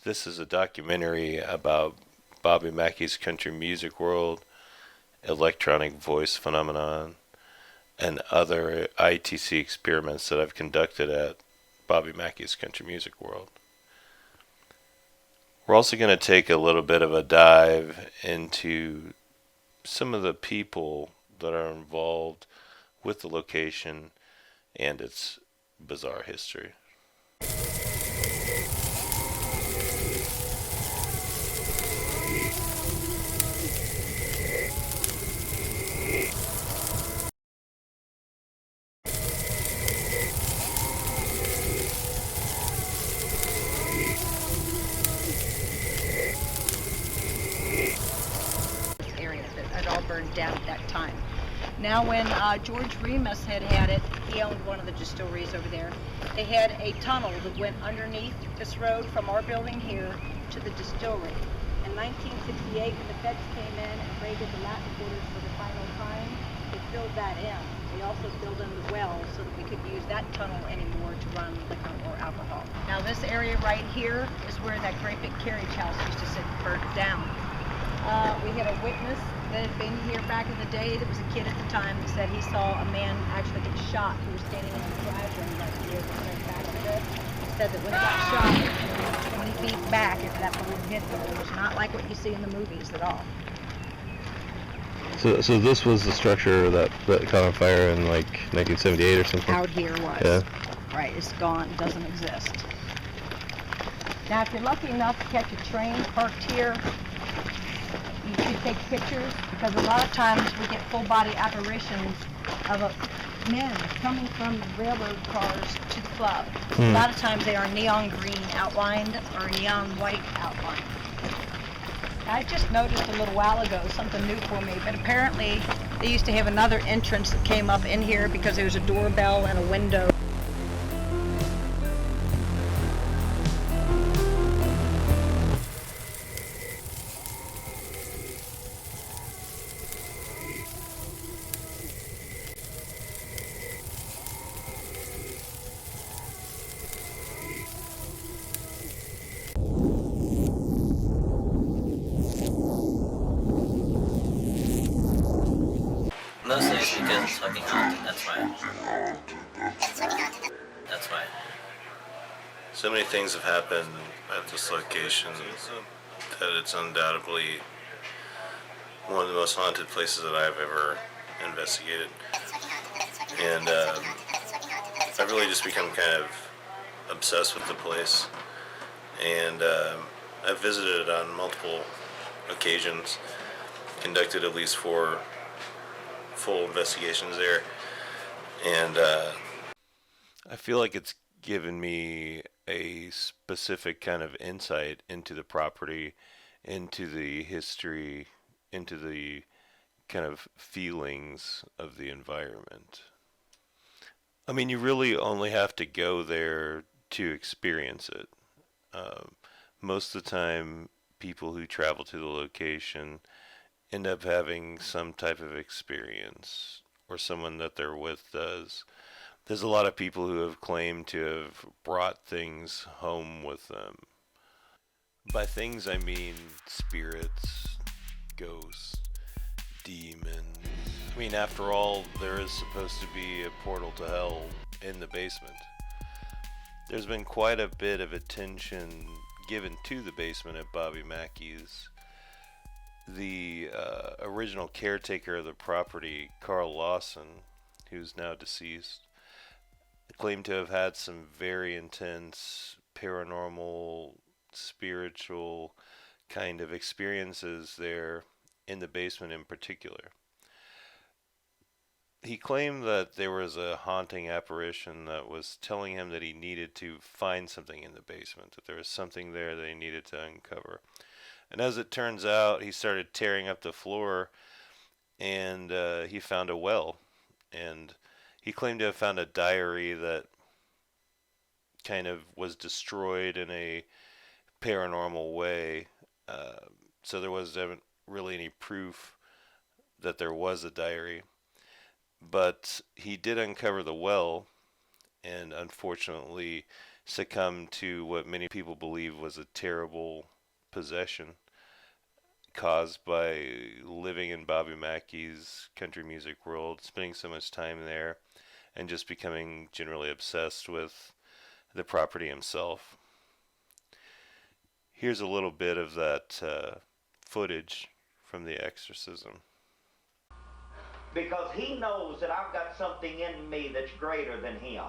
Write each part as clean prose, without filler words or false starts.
This is a documentary about Bobby Mackey's country music world, electronic voice phenomenon, and other ITC experiments that I've conducted at Bobby Mackey's country music world. We're also going to take a little bit of a dive into some of the people that are involved with the location and its bizarre history. Area that had all burned down at that time. Now, when George Remus had it, he owned one of the distilleries over there. They had a tunnel that went underneath this road from our building here to the distillery. In 1968, when the feds came in and raided the Latin quarters for the final time, they filled that in. They also filled in the well so that we could use that tunnel anymore to run liquor or alcohol. Now, this area right here is where that great big carriage house used to sit burnt down. We had a witness that had been here back in the day that was a kid at the time that said he saw a man actually get shot who was standing in the driveway right here right back of it. He said that when he got shot, he was 20 feet back if that balloon hit him. It was not like what you see in the movies at all. So this was the structure that caught on fire in like 1978 or something? Out here was. Yeah. Right, it's gone, it doesn't exist. Now, if you're lucky enough to catch a train parked here, you should take pictures because a lot of times we get full body apparitions of men coming from the railroad cars to the club. A lot of times they are neon green outlined or neon white outlined. I just noticed a little while ago something new for me, but apparently they used to have another entrance that came up in here because there was a doorbell and a window. Mostly it's because it's fucking haunted, that's why. That's why. So many things have happened at this location that it's undoubtedly one of the most haunted places that I've ever investigated. And I've really just become kind of obsessed with the place. And I've visited it on multiple occasions, conducted at least 4 full investigations there. And I feel like it's given me a specific kind of insight into the property, into the history, into the kind of feelings of the environment. I mean, you really only have to go there to experience it. Um, Most of the time, people who travel to the location end up having some type of experience, or someone that they're with does. There's a lot of people who have claimed to have brought things home with them. By things, I mean spirits, ghosts, demons. I mean, after all, there is supposed to be a portal to hell in the basement. There's been quite a bit of attention given to the basement at Bobby Mackey's. The original caretaker of the property, Carl Lawson, who's now deceased, claimed to have had some very intense paranormal, spiritual kind of experiences there in the basement in particular. He claimed that there was a haunting apparition that was telling him that he needed to find something in the basement, that there was something there that he needed to uncover. And as it turns out, he started tearing up the floor and he found a well. And he claimed to have found a diary that kind of was destroyed in a paranormal way. Uh, so there wasn't really any proof that there was a diary. But he did uncover the well, and unfortunately, succumb to what many people believe was a terrible possession caused by living in Bobby Mackey's country music world, spending so much time there, and just becoming generally obsessed with the property himself. Here's a little bit of that footage from the exorcism. Because he knows that I've got something in me that's greater than him.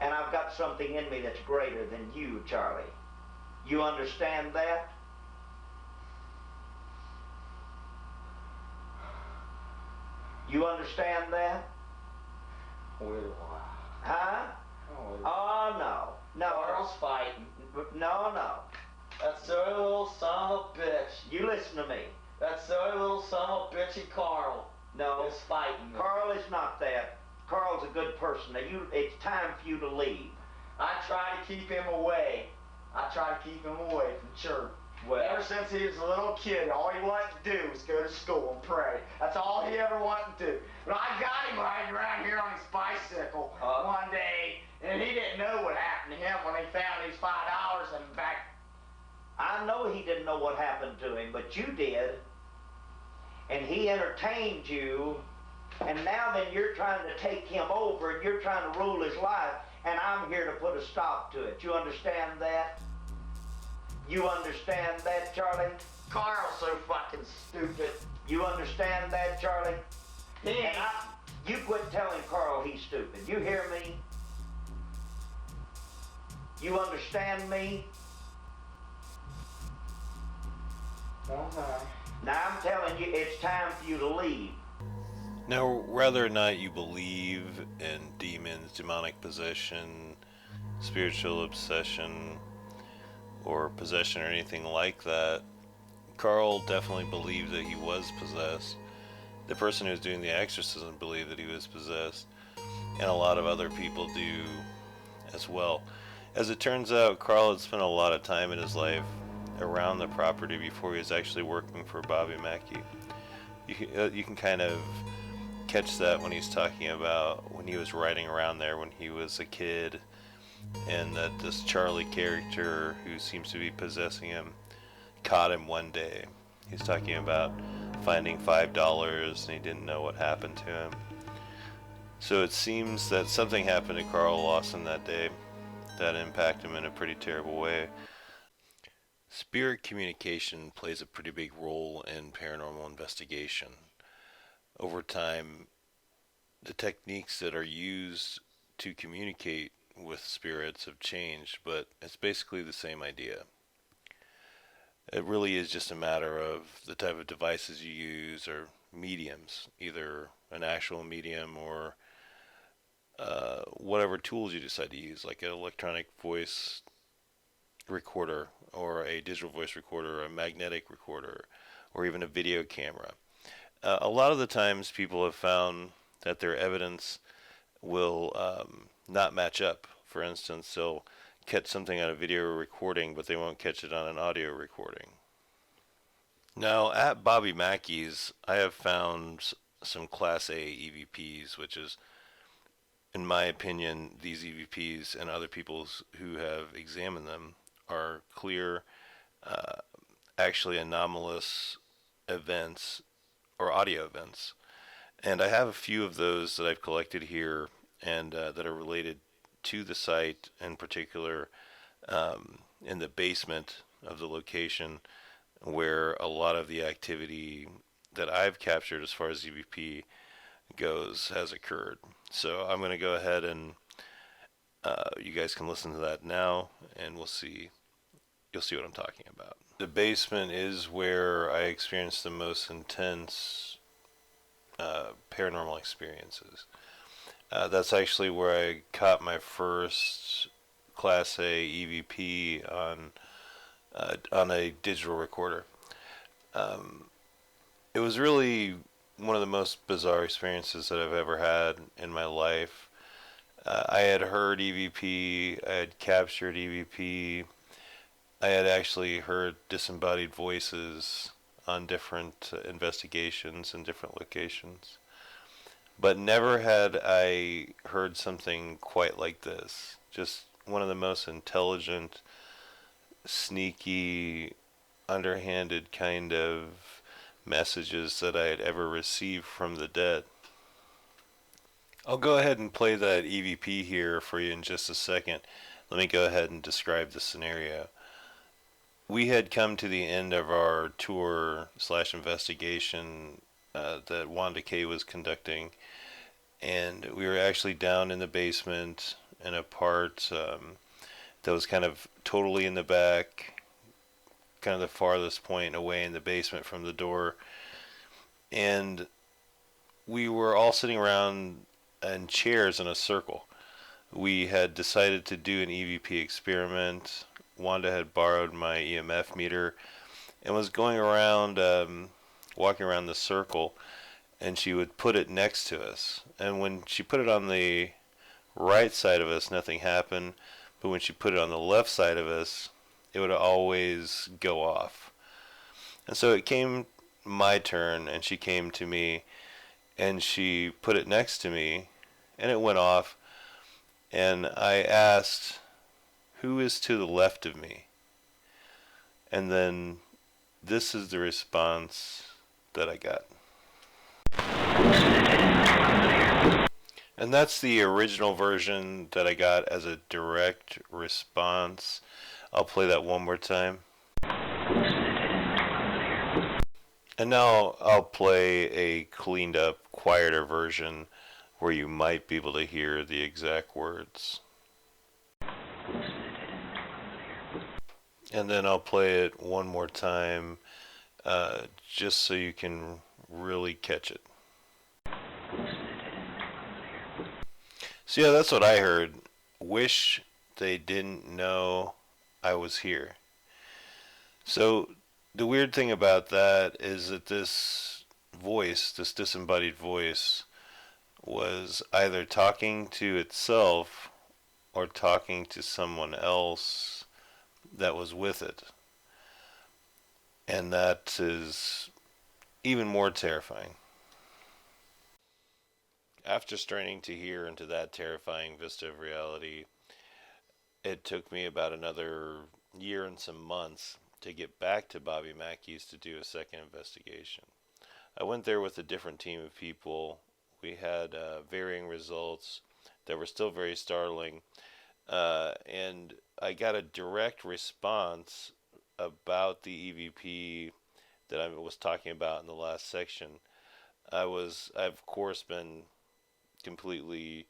And I've got something in me that's greater than you, Charlie. You understand that? You understand that? Huh? Oh, no. No. Carl's fighting. No. That silly little son of a bitch. You listen to me. That silly little son of a bitchy Carl No. is fighting me. Carl is not that. Carl's a good person. Now, it's time for you to leave. I try to keep him away. I try to keep him away from church. Well, Ever since he was a little kid, all he wanted to do was go to school and pray. That's all he ever wanted to do. But I got him riding around here on his bicycle one day, and he didn't know what happened to him when he found these $5 in the back. I know he didn't know what happened to him, but you did. And he entertained you, and now then you're trying to take him over, and you're trying to rule his life, and I'm here to put a stop to it. You understand that? You understand that, Charlie? Carl's so fucking stupid. You understand that, Charlie? He ain't. You quit telling Carl he's stupid. You hear me? You understand me? Okay. Now I'm telling you, it's time for you to leave. Now, whether or not you believe in demons, demonic possession, spiritual obsession, or possession or anything like that, Carl definitely believed that he was possessed. The person who was doing the exorcism believed that he was possessed, and a lot of other people do as well. As it turns out, Carl had spent a lot of time in his life around the property before he was actually working for Bobby Mackey. You can kind of catch that when he's talking about when he was riding around there when he was a kid, and that this Charlie character who seems to be possessing him caught him one day. He's talking about finding $5 and he didn't know what happened to him. So it seems that something happened to Carl Lawson that day that impacted him in a pretty terrible way. Spirit communication plays a pretty big role in paranormal investigation. Over time, the techniques that are used to communicate with spirits have changed, but it's basically the same idea. It really is just a matter of the type of devices you use or mediums, either an actual medium or whatever tools you decide to use, like an electronic voice recorder or a digital voice recorder or a magnetic recorder or even a video camera. A lot of the times people have found that their evidence will not match up. For instance, they'll catch something on a video recording, but they won't catch it on an audio recording. Now, at Bobby Mackey's, I have found some Class A EVPs, which is, in my opinion, these EVPs and other people's who have examined them are clear, actually anomalous events or audio events. And I have a few of those that I've collected here and that are related to the site, in particular in the basement of the location where a lot of the activity that I've captured as far as EVP goes has occurred. So I'm going to go ahead and you guys can listen to that now, and you'll see what I'm talking about. The basement is where I experienced the most intense paranormal experiences. That's actually where I caught my first Class A EVP on a digital recorder. It was really one of the most bizarre experiences that I've ever had in my life. I had heard EVP, I had captured EVP, I had actually heard disembodied voices on different investigations in different locations. But never had I heard something quite like this. Just one of the most intelligent, sneaky, underhanded kind of messages that I had ever received from the dead. I'll go ahead and play that EVP here for you in just a second. Let me go ahead and describe the scenario. We had come to the end of our tour / investigation that Wanda K was conducting, and we were actually down in the basement in a part that was kind of totally in the back, kind of the farthest point away in the basement from the door, and we were all sitting around in chairs in a circle. We had decided to do an EVP experiment. Wanda had borrowed my EMF meter and was going around, walking around the circle, and she would put it next to us. And when she put it on the right side of us, nothing happened. But when she put it on the left side of us, it would always go off. And so it came my turn, and she came to me, and she put it next to me, and it went off. And I asked, "Who is to the left of me?" And then this is the response that I got. And that's the original version that I got as a direct response. I'll play that one more time. And now I'll play a cleaned up, quieter version where you might be able to hear the exact words. And then I'll play it one more time, just so you can really catch it. So yeah, that's what I heard. Wish they didn't know I was here. So the weird thing about that is that this voice, this disembodied voice, was either talking to itself or talking to someone else that was with it. And that is even more terrifying. After straining to hear into that terrifying vista of reality, it took me about another year and some months to get back to Bobby Mackey's to do a second investigation. I went there with a different team of people. We had varying results that were still very startling, and I got a direct response about the EVP that I was talking about in the last section. I've of course been completely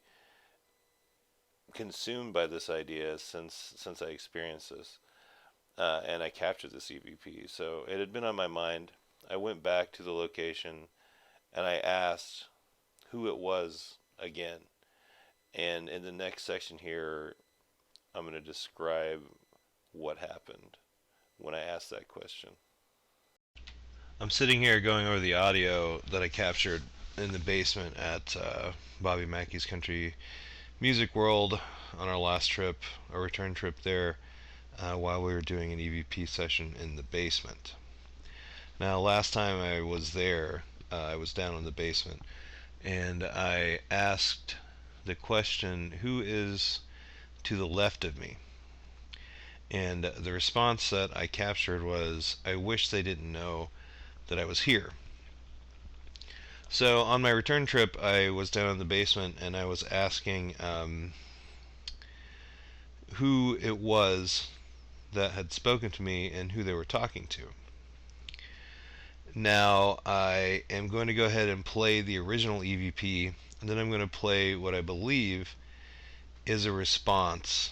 consumed by this idea since I experienced this, and I captured this EVP. So it had been on my mind. I went back to the location and I asked who it was again. And in the next section here, I'm going to describe what happened when I asked that question. I'm sitting here going over the audio that I captured in the basement at Bobby Mackey's Country Music World on our last trip, our return trip there, while we were doing an EVP session in the basement. Now, last time I was there, I was down in the basement, and I asked the question, who is to the left of me? And the response that I captured was, I wish they didn't know that I was here. So on my return trip, I was down in the basement and I was asking who it was that had spoken to me and who they were talking to. Now I am going to go ahead and play the original EVP, and then I'm going to play what I believe is a response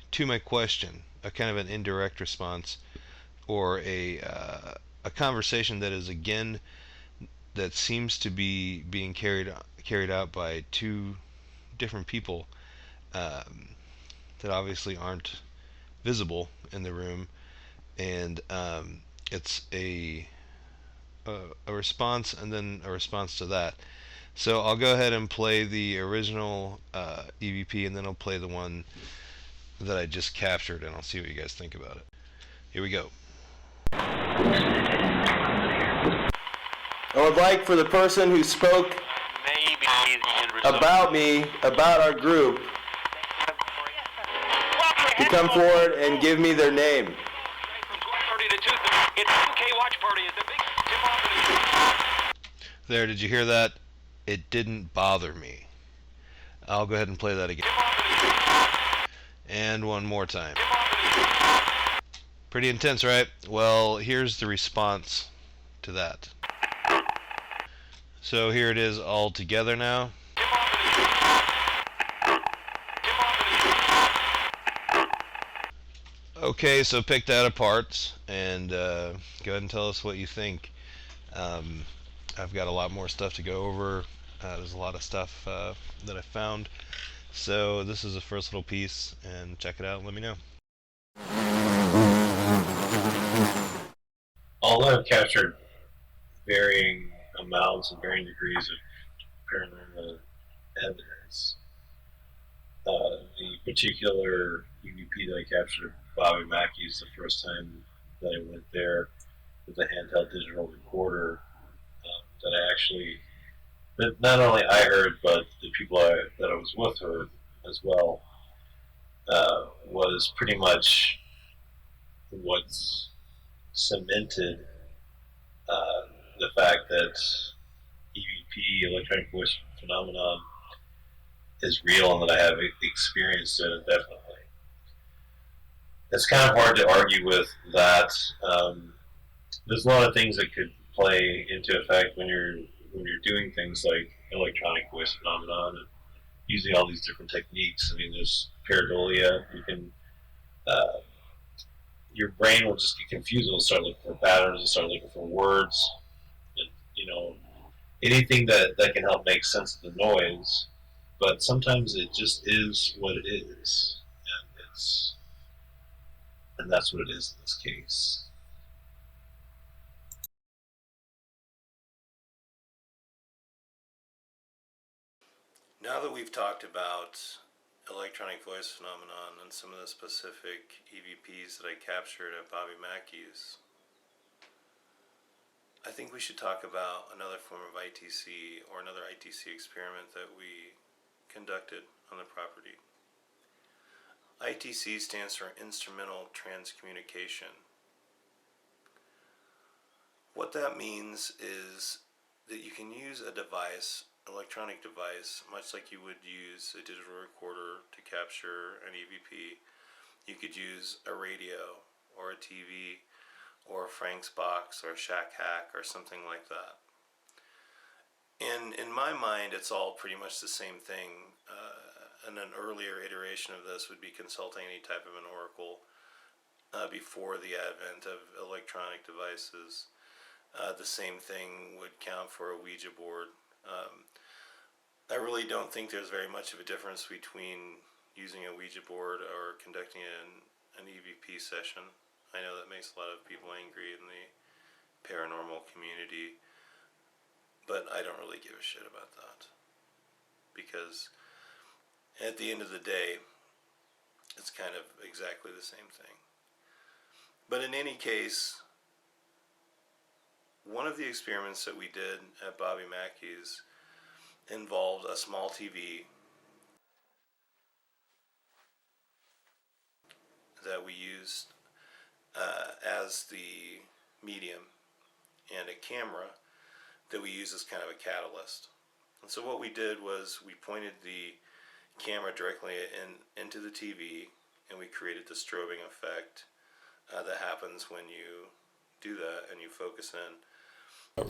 to my question, a kind of an indirect response, or a conversation that is again that seems to be being carried out by two different people that obviously aren't visible in the room, and it's a response and then a response to that. So I'll go ahead and play the original EVP, and then I'll play the one that I just captured, and I'll see what you guys think about it. Here we go. I would like for the person who spoke about me, about our group, to come forward and give me their name. From 12:30 to 2:30, it's MK Watch Party. It's a big Tim Albany. There, did you hear that? It didn't bother me. I'll go ahead and play that again. And one more time. Pretty intense, right? Well, here's the response to that. So here it is all together now. Okay, so pick that apart and go ahead and tell us what you think. I've got a lot more stuff to go over. There's a lot of stuff that I found. So this is the first little piece, and check it out and let me know. Although I've captured varying amounts and varying degrees of paranormal evidence, the particular EVP that I captured at Bobby Mackey's the first time that I went there with a handheld digital recorder, that I actually, that not only I heard, but the people that I was with heard as well, was pretty much what's cemented the fact that EVP, electronic voice phenomenon, is real and that I have experienced it indefinitely. It's kind of hard to argue with that. There's a lot of things that could play into effect when you're doing things like electronic voice phenomenon and using all these different techniques. I mean, there's pareidolia. You can your brain will just get confused. It'll start looking for patterns. It'll start looking for words. And, anything that can help make sense of the noise. But sometimes it just is what it is, and that's what it is in this case. Now that we've talked about electronic voice phenomenon and some of the specific EVPs that I captured at Bobby Mackey's, I think we should talk about another form of ITC, or another ITC experiment that we conducted on the property. ITC stands for Instrumental Transcommunication. What that means is that you can use a device, electronic device, much like you would use a digital recorder to capture an EVP. You could use a radio or a TV or a Frank's box or a Shack Hack or something like that. And in my mind, it's all pretty much the same thing. And an earlier iteration of this would be consulting any type of an oracle before the advent of electronic devices. The same thing would count for a Ouija board. I really don't think there's very much of a difference between using a Ouija board or conducting an EVP session. I know that makes a lot of people angry in the paranormal community, but I don't really give a shit about that, because at the end of the day, it's kind of exactly the same thing. But in any case, one of the experiments that we did at Bobby Mackey's involved a small TV that we used as the medium, and a camera that we used as kind of a catalyst. And so what we did was we pointed the camera directly into the TV, and we created the strobing effect that happens when you do that and you focus in.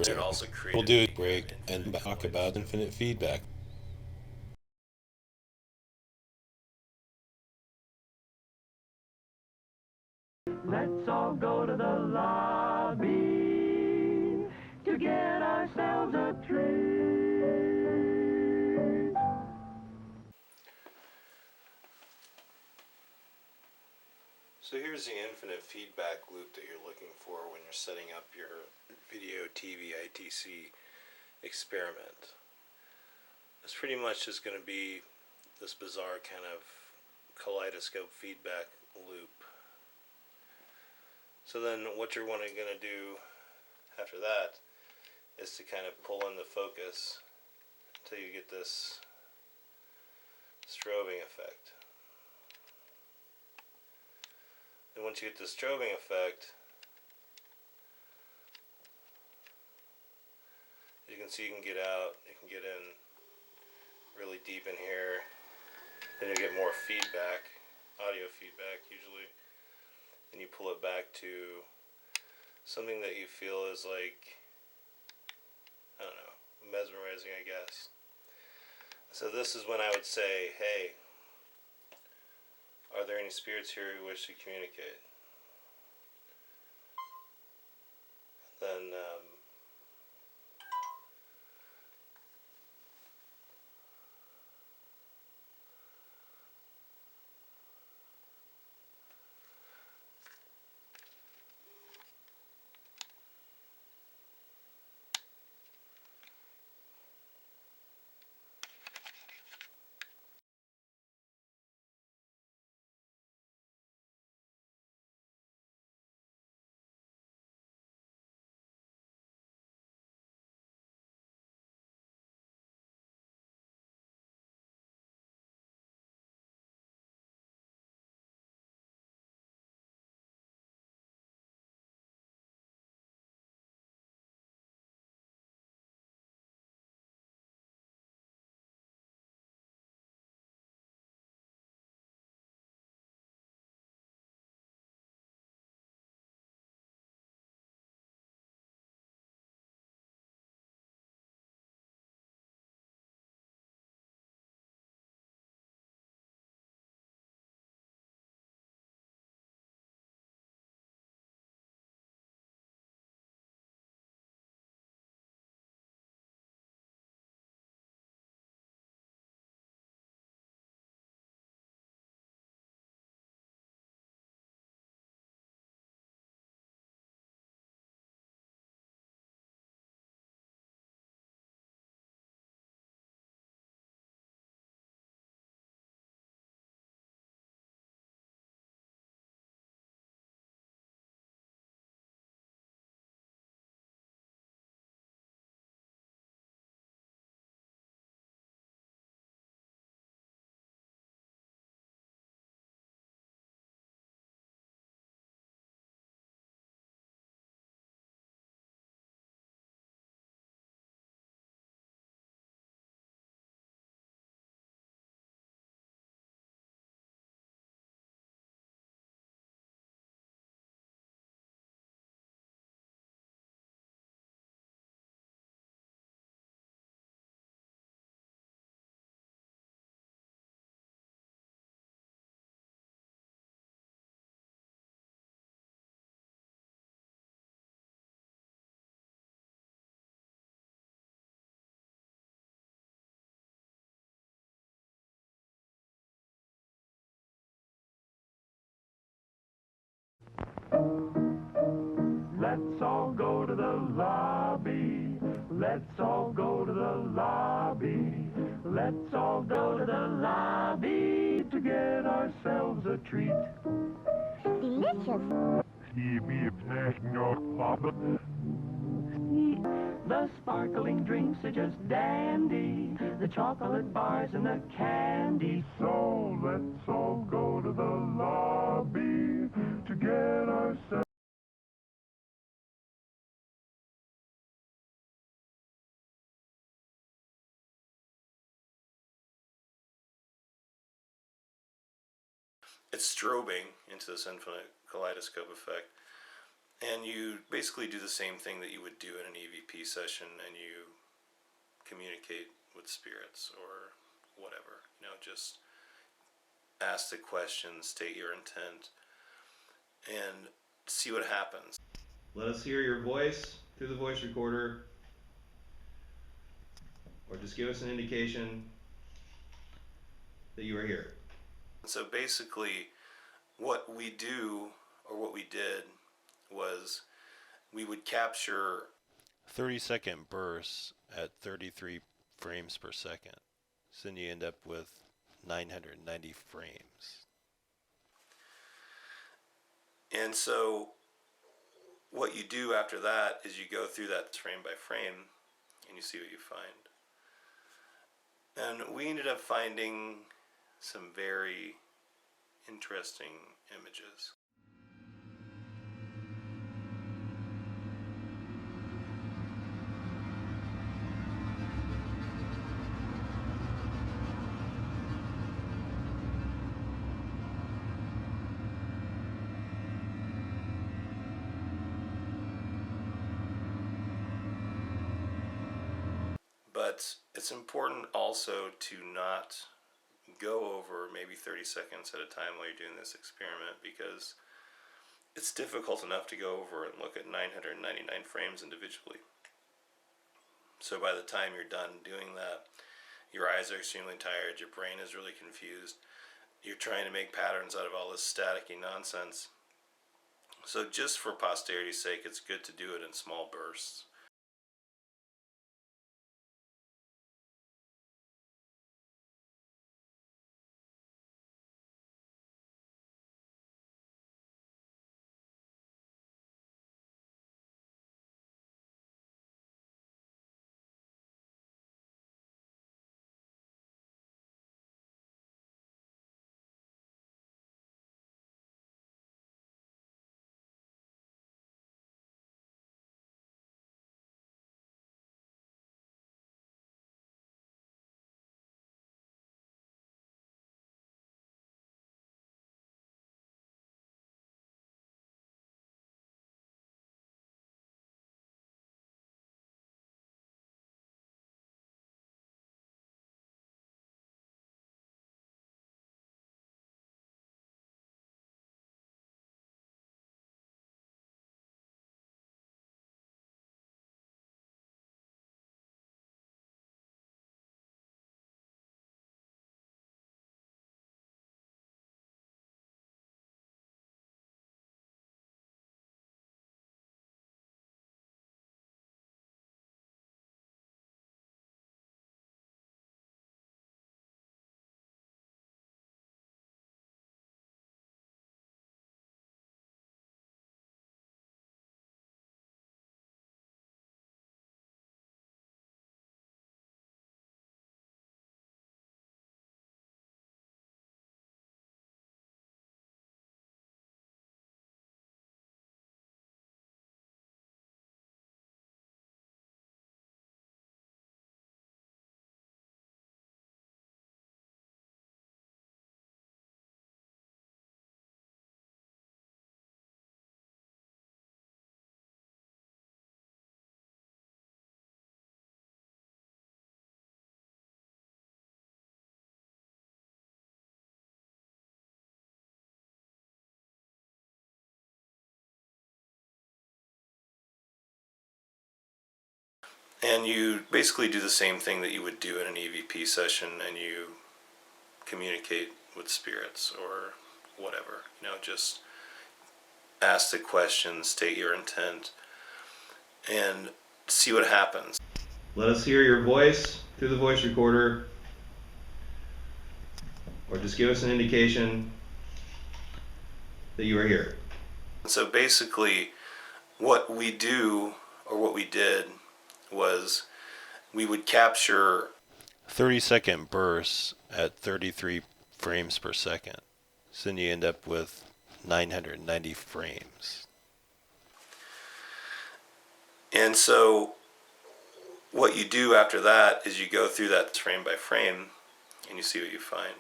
It also created We'll do a break and talk about infinite feedback. Let's all go to the lobby to get ourselves a treat. So here's the infinite feedback loop that you're looking for when you're setting up your video TV ITC experiment. It's pretty much just going to be this bizarre kind of kaleidoscope feedback loop. So then what you're going to do after that is to kind of pull in the focus until you get this strobing effect. And once you get the strobing effect, you can see you can get out, you can get in really deep in here, then you get more feedback, audio feedback usually, and you pull it back to something that you feel is like, I don't know, mesmerizing, I guess. So this is when I would say, hey, are there any spirits here who wish to communicate? Then, Let's all go to the lobby. Let's all go to the lobby. Let's all go to the lobby to get ourselves a treat. Delicious. The sparkling drinks are just dandy. The chocolate bars and the candy. So let's all go to the lobby to get ourselves. it's strobing into this infinite kaleidoscope effect. And you basically do the same thing that you would do in an EVP session, and you communicate with spirits or whatever. You know, just ask the question, state your intent, and see what happens. Let us hear your voice through the voice recorder, or just give us an indication that you are here. So basically, what we do, or what we did, was we would capture 30-second bursts at 33 frames per second. So then you end up with 990 frames. And so what you do after that is you go through that frame by frame and you see what you find. And we ended up finding some very interesting images. It's important also to not go over maybe 30 seconds at a time while you're doing this experiment, because it's difficult enough to go over and look at 999 frames individually. So by the time you're done doing that, your eyes are extremely tired, your brain is really confused, you're trying to make patterns out of all this staticky nonsense. So just for posterity's sake, it's good to do it in small bursts. And you basically do the same thing that you would do in an EVP session, and you communicate with spirits or whatever. Just ask the question, state your intent, and see what happens. Let us hear your voice through the voice recorder, or just give us an indication that you are here. So basically, what we do, or what we did, was we would capture 30-second bursts at 33 frames per second. So then you end up with 990 frames. And so what you do after that is you go through that frame by frame and you see what you find.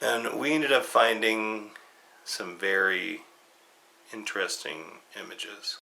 And we ended up finding some very interesting images.